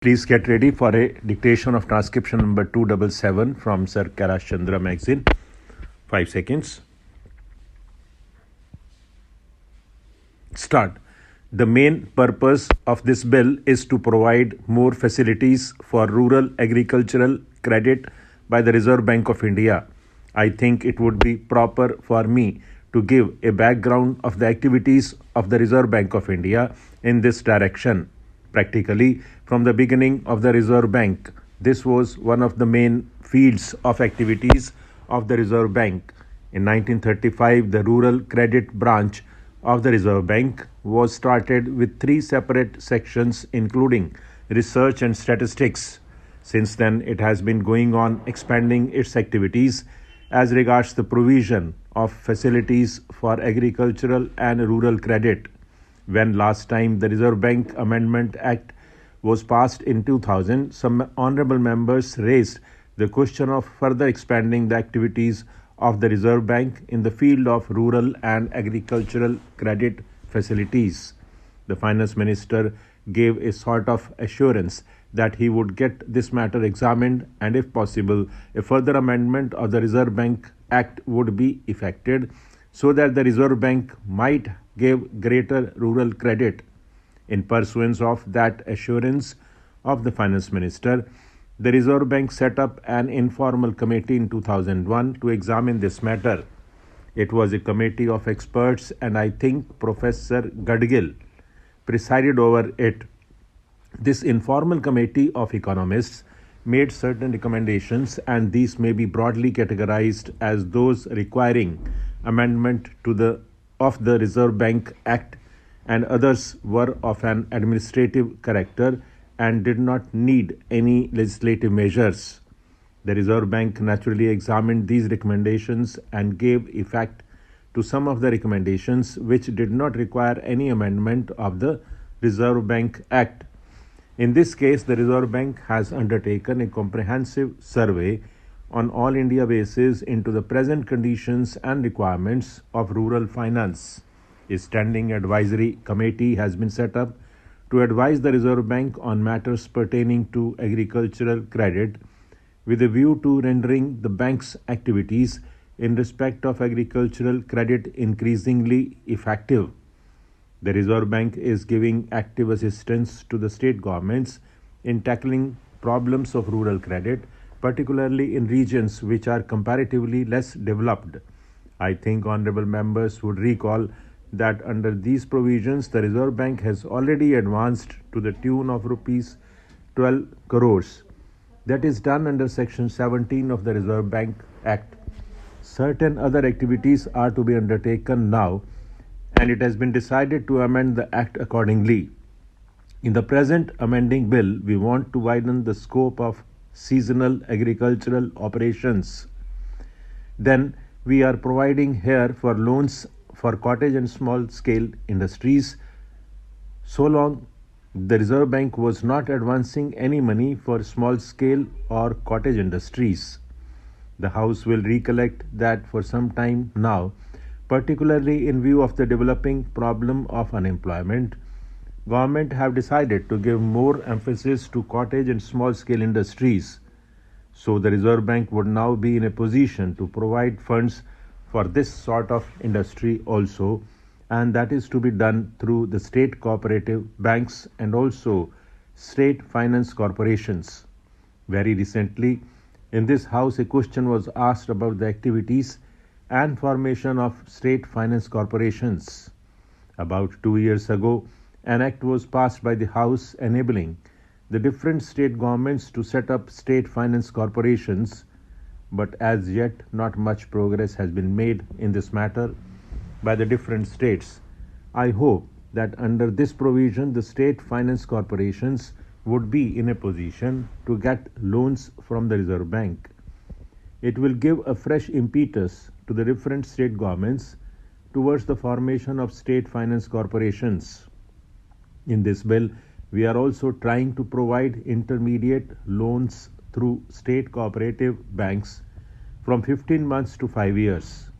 Please get ready for a dictation of transcription number 277 from Sir Kailash Chandra magazine. 5 seconds. Start. The main purpose of this bill is to provide more facilities for rural agricultural credit by the Reserve Bank of India. I think it would be proper for me to give a background of the activities of the Reserve Bank of India in this direction. Practically, from the beginning of the Reserve Bank, this was one of the main fields of activities of the Reserve Bank. In 1935, the Rural Credit Branch of the Reserve Bank was started with 3 separate sections, including research and statistics. Since then, it has been going on expanding its activities as regards the provision of facilities for agricultural and rural credit. When last time the Reserve Bank Amendment Act was passed in 2000, some honorable members raised the question of further expanding the activities of the Reserve Bank in the field of rural and agricultural credit facilities. The Finance Minister gave a sort of assurance that he would get this matter examined and, if possible, a further amendment of the Reserve Bank Act would be effected so that the Reserve Bank might give greater rural credit. In pursuance of that assurance of the Finance Minister, the Reserve Bank set up an informal committee in 2001 to examine this matter. It was a committee of experts, and I think Professor Gadgil presided over it. This informal committee of economists made certain recommendations, and these may be broadly categorized as those requiring amendment of the Reserve Bank Act, and others were of an administrative character and did not need any legislative measures. The Reserve Bank naturally examined these recommendations and gave effect to some of the recommendations which did not require any amendment of the Reserve Bank Act. In this case, the Reserve Bank has undertaken a comprehensive survey on all India basis into the present conditions and requirements of rural finance. A standing advisory committee has been set up to advise the Reserve Bank on matters pertaining to agricultural credit with a view to rendering the bank's activities in respect of agricultural credit increasingly effective. The Reserve Bank is giving active assistance to the state governments in tackling problems of rural credit, particularly in regions which are comparatively less developed. I think honorable members would recall that under these provisions, the Reserve Bank has already advanced to the tune of rupees 12 crores. That is done under Section 17 of the Reserve Bank Act. Certain other activities are to be undertaken now, and it has been decided to amend the Act accordingly. In the present amending bill, we want to widen the scope of seasonal agricultural operations. Then we are providing here for loans for cottage and small scale industries. So long the Reserve Bank was not advancing any money for small scale or cottage industries. The House will recollect that for some time now, particularly in view of the developing problem of unemployment, government have decided to give more emphasis to cottage and small scale industries. So the Reserve Bank would now be in a position to provide funds for this sort of industry also, and that is to be done through the state cooperative banks and also state finance corporations. Very recently, in this House, a question was asked about the activities and formation of state finance corporations. About 2 years ago, an act was passed by the House enabling the different state governments to set up state finance corporations, but as yet not much progress has been made in this matter by the different states. I hope that under this provision, the state finance corporations would be in a position to get loans from the Reserve Bank. It will give a fresh impetus to the different state governments towards the formation of state finance corporations. In this bill, we are also trying to provide intermediate loans through state cooperative banks from 15 months to 5 years.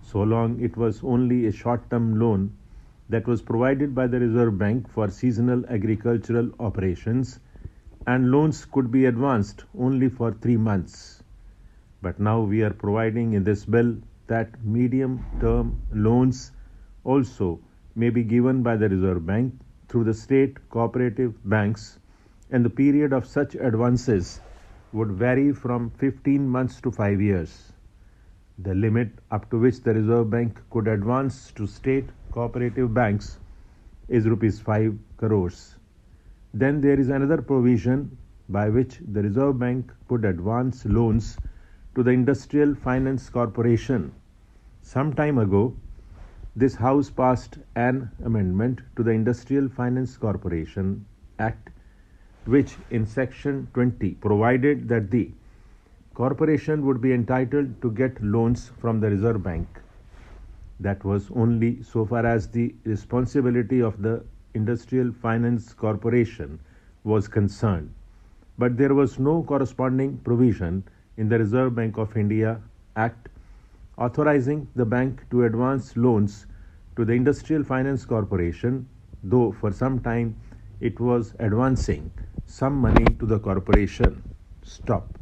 So long it was only a short-term loan that was provided by the Reserve Bank for seasonal agricultural operations, and loans could be advanced only for 3 months. But now we are providing in this bill that medium-term loans also may be given by the Reserve Bank through the state cooperative banks, and the period of such advances would vary from 15 months to 5 years. The limit up to which the Reserve Bank could advance to state cooperative banks is Rs 5 crores. Then there is another provision by which the Reserve Bank could advance loans to the Industrial Finance Corporation. Some time ago, this House passed an amendment to the Industrial Finance Corporation Act, which in Section 20 provided that the corporation would be entitled to get loans from the Reserve Bank. That was only so far as the responsibility of the Industrial Finance Corporation was concerned. But there was no corresponding provision in the Reserve Bank of India Act authorizing the bank to advance loans to the Industrial Finance Corporation, though for some time it was advancing some money to the corporation. Stop.